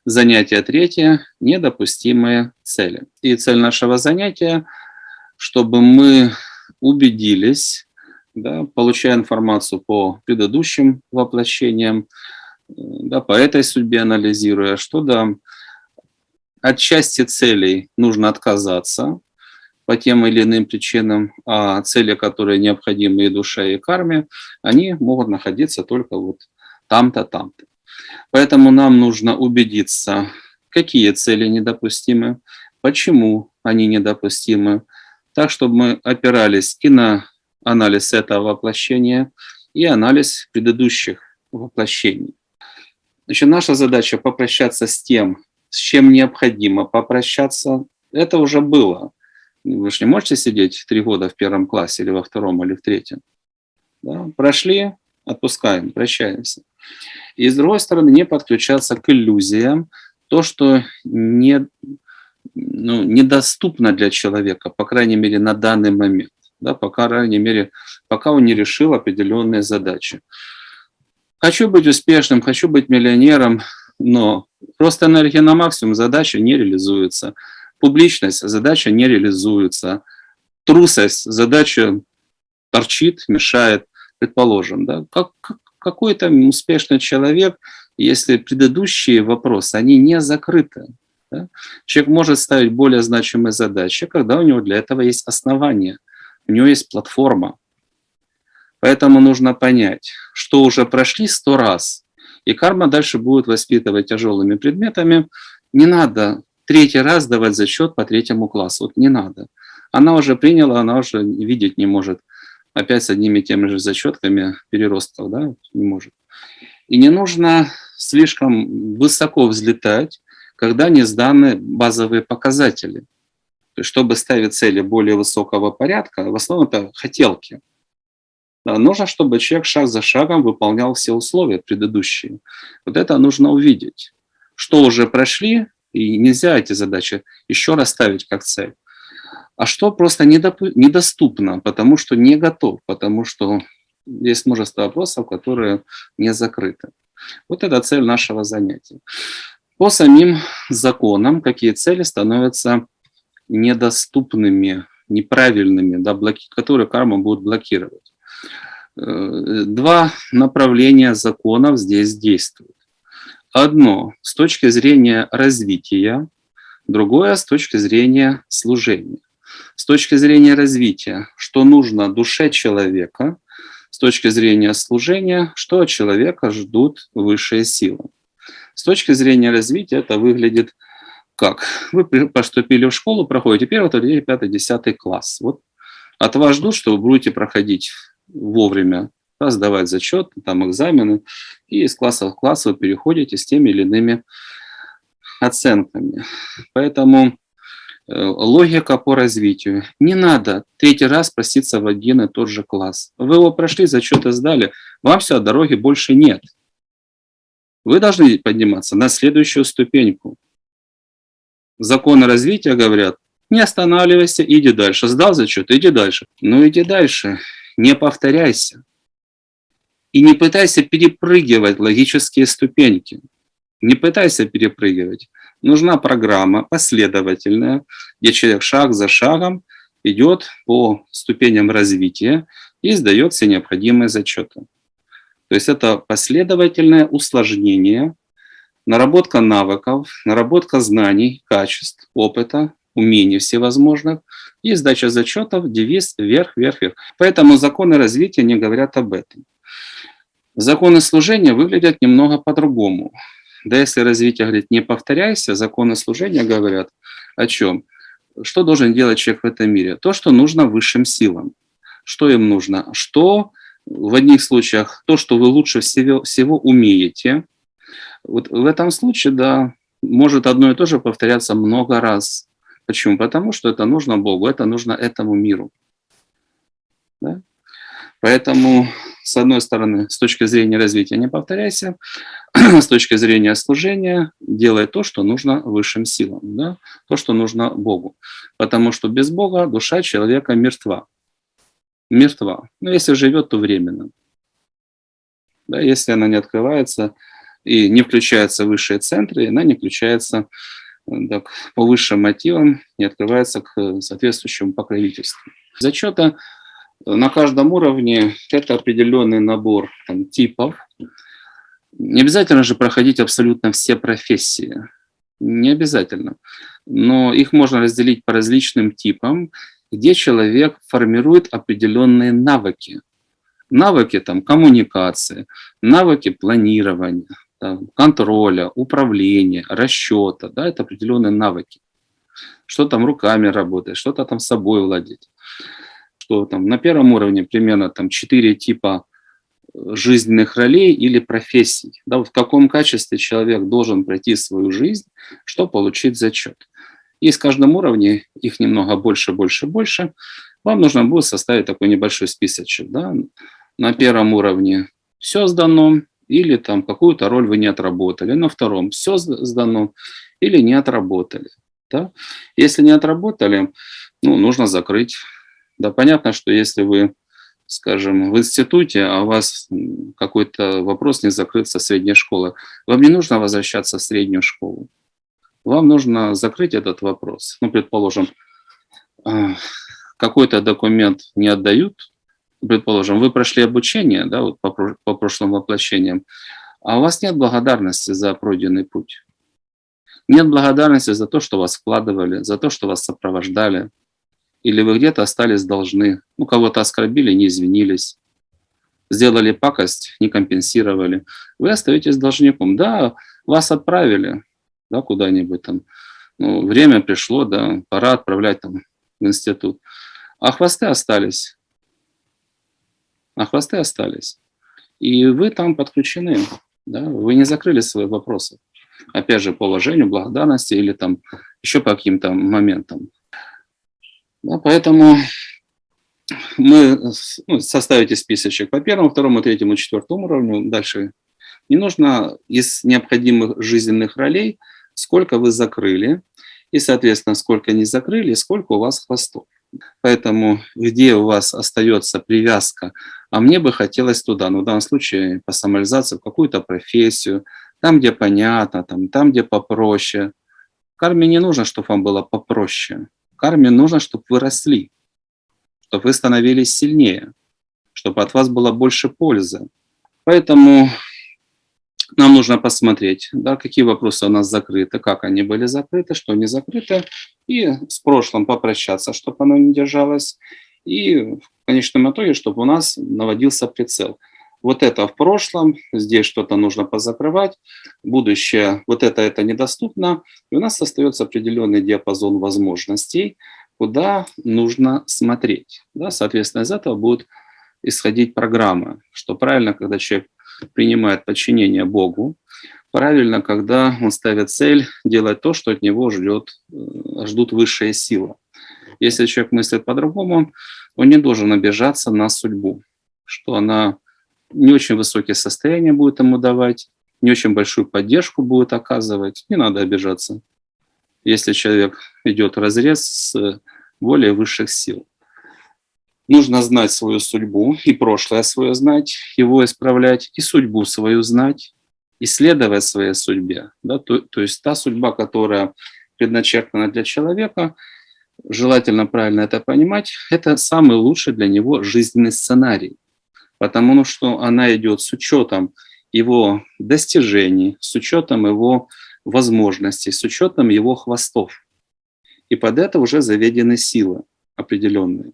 Занятие третье – недопустимые цели. И цель нашего занятия, чтобы мы убедились, да, получая информацию по предыдущим воплощениям, да, по этой судьбе анализируя, что да, от части целей нужно отказаться по тем или иным причинам, а цели, которые необходимы и душе, и карме, они могут находиться только вот там-то, там-то. Поэтому нам нужно убедиться, какие цели недопустимы, почему они недопустимы, так, чтобы мы опирались и на анализ этого воплощения, и анализ предыдущих воплощений. Значит, наша задача попрощаться с тем, с чем необходимо попрощаться. Это уже было. Вы же не можете сидеть 3 года в 1 классе или во 2 или в 3. Да? Прошли, отпускаем, прощаемся. И с другой стороны, не подключаться к иллюзиям, то, что недоступно для человека, по крайней мере, на данный момент. Да, по крайней мере, пока он не решил определенные задачи. Хочу быть успешным, хочу быть миллионером, но просто энергия на максимум, задача не реализуется. Публичность, задача не реализуется. Трусость, задача торчит, мешает, предположим. Да? Какой-то успешный человек, если предыдущие вопросы, они не закрыты. Да? Человек может ставить более значимые задачи, когда у него для этого есть основания, у него есть платформа. Поэтому нужно понять, что уже прошли 100 раз, и карма дальше будет воспитывать тяжелыми предметами. Не надо 3-й раз давать зачет по 3 классу. Вот не надо. Она уже приняла, она уже видеть не может. Опять с одними и теми же зачетками переростков, да, не может. И не нужно слишком высоко взлетать, когда не сданы базовые показатели. То есть, чтобы ставить цели более высокого порядка, в основном это хотелки. Да, нужно, чтобы человек шаг за шагом выполнял все условия предыдущие. Вот это нужно увидеть. Что уже прошли, и нельзя эти задачи еще раз ставить как цель. А что просто недоступно, потому что не готов, потому что есть множество вопросов, которые не закрыты. Вот это цель нашего занятия. По самим законам, какие цели становятся недоступными, неправильными, да, которые карма будет блокировать. 2 направления законов здесь действуют. Одно с точки зрения развития, другое с точки зрения служения. С точки зрения развития, что нужно душе человека, с точки зрения служения, что от человека ждут высшие силы. С точки зрения развития это выглядит как? Вы поступили в школу, проходите 1, 2, 5, 10 класс. Вот от вас ждут, что вы будете проходить вовремя, сдавать зачет, там экзамены, и из класса в класс вы переходите с теми или иными оценками. Поэтому логика по развитию. Не надо 3-й раз проситься в один и тот же класс. Вы его прошли, зачеты сдали, вам все, дороги больше нет. Вы должны подниматься на следующую ступеньку. Законы развития говорят, не останавливайся, иди дальше. Сдал зачет, иди дальше. Ну иди дальше, не повторяйся. И не пытайся перепрыгивать логические ступеньки. Не пытайся перепрыгивать. Нужна программа последовательная, где человек шаг за шагом идет по ступеням развития и сдает все необходимые зачеты. То есть это последовательное усложнение, наработка навыков, наработка знаний, качеств, опыта, умений всевозможных и сдача зачетов, девиз вверх, вверх, вверх. Поэтому законы развития не говорят об этом. Законы служения выглядят немного по-другому. Да если развитие говорит «не повторяйся», законы служения говорят о чем? Что должен делать человек в этом мире? То, что нужно высшим силам. Что им нужно? Что в одних случаях то, что вы лучше всего умеете. Вот в этом случае, да, может одно и то же повторяться много раз. Почему? Потому что это нужно Богу, это нужно этому миру. Да? Поэтому, с одной стороны, с точки зрения развития не повторяйся, с точки зрения служения делай то, что нужно высшим силам, да? То, что нужно Богу. Потому что без Бога душа человека мертва. Мертва. Но если живет, то временно. Да, если она не открывается и не включаются высшие центры, и она не включается так, по высшим мотивам, не открывается к соответствующему покровительству. Зачеты на каждом уровне – это определенный набор там, типов. Не обязательно же проходить абсолютно все профессии. Не обязательно. Но их можно разделить по различным типам, где человек формирует определенные навыки. Навыки там, коммуникации, навыки планирования, там, контроля, управления, расчета. Да, это определенные навыки. Что там руками работать, что-то там собой владеть. Что там на первом уровне примерно там 4 типа жизненных ролей или профессий. Да, вот в каком качестве человек должен пройти свою жизнь, чтобы получить зачет. И с каждым уровнем их немного больше, больше, больше. Вам нужно будет составить такой небольшой списочек. Да? На первом уровне все сдано, или там какую-то роль вы не отработали. На втором все сдано, или не отработали. Да? Если не отработали, ну, нужно закрыть. Да, понятно, что если вы, скажем, в институте, а у вас какой-то вопрос не закрыт со средней школы, вам не нужно возвращаться в среднюю школу. Вам нужно закрыть этот вопрос. Ну, предположим, какой-то документ не отдают, предположим, вы прошли обучение, да, вот по прошлым воплощениям, а у вас нет благодарности за пройденный путь. Нет благодарности за то, что вас вкладывали, за то, что вас сопровождали. Или вы где-то остались должны, ну, кого-то оскорбили, не извинились, сделали пакость, не компенсировали. Вы остаетесь должником. Да, вас отправили, да, куда-нибудь там. Ну, время пришло, да, пора отправлять там в институт. А хвосты остались. А хвосты остались. И вы там подключены. Да, вы не закрыли свои вопросы. Опять же, по уважению, благодарности или там еще по каким-то моментам. Да, поэтому мы составите списочек по первому, второму, третьему, четвертому уровню. Дальше не нужно из необходимых жизненных ролей, сколько вы закрыли, и, соответственно, сколько не закрыли, и сколько у вас хвостов. Поэтому где у вас остается привязка, а мне бы хотелось туда, ну, в данном случае по самореализации, в какую-то профессию, там, где понятно, там, где попроще. Карме не нужно, чтобы вам было попроще. Карме нужно, чтобы вы росли, чтобы вы становились сильнее, чтобы от вас было больше пользы. Поэтому нам нужно посмотреть, да, какие вопросы у нас закрыты, как они были закрыты, что не закрыто, и с прошлым попрощаться, чтобы оно не держалось, и в конечном итоге, чтобы у нас наводился прицел. Вот это в прошлом, здесь что-то нужно позакрывать, будущее, вот это недоступно, и у нас остается определенный диапазон возможностей, куда нужно смотреть. Да, соответственно, из этого будет исходить программа, что правильно, когда человек принимает подчинение Богу, правильно, когда он ставит цель делать то, что от него ждут высшие силы. Если человек мыслит по-другому, он не должен обижаться на судьбу, что она не очень высокие состояния будет ему давать, не очень большую поддержку будет оказывать. Не надо обижаться, если человек идет вразрез с более высших сил. Нужно знать свою судьбу, и прошлое свое знать, его исправлять, и судьбу свою знать, исследовать своей судьбе. Да? То есть та судьба, которая предначертана для человека, желательно правильно это понимать, это самый лучший для него жизненный сценарий. Потому что она идет с учетом его достижений, с учетом его возможностей, с учетом его хвостов. И под это уже заведены силы определенные.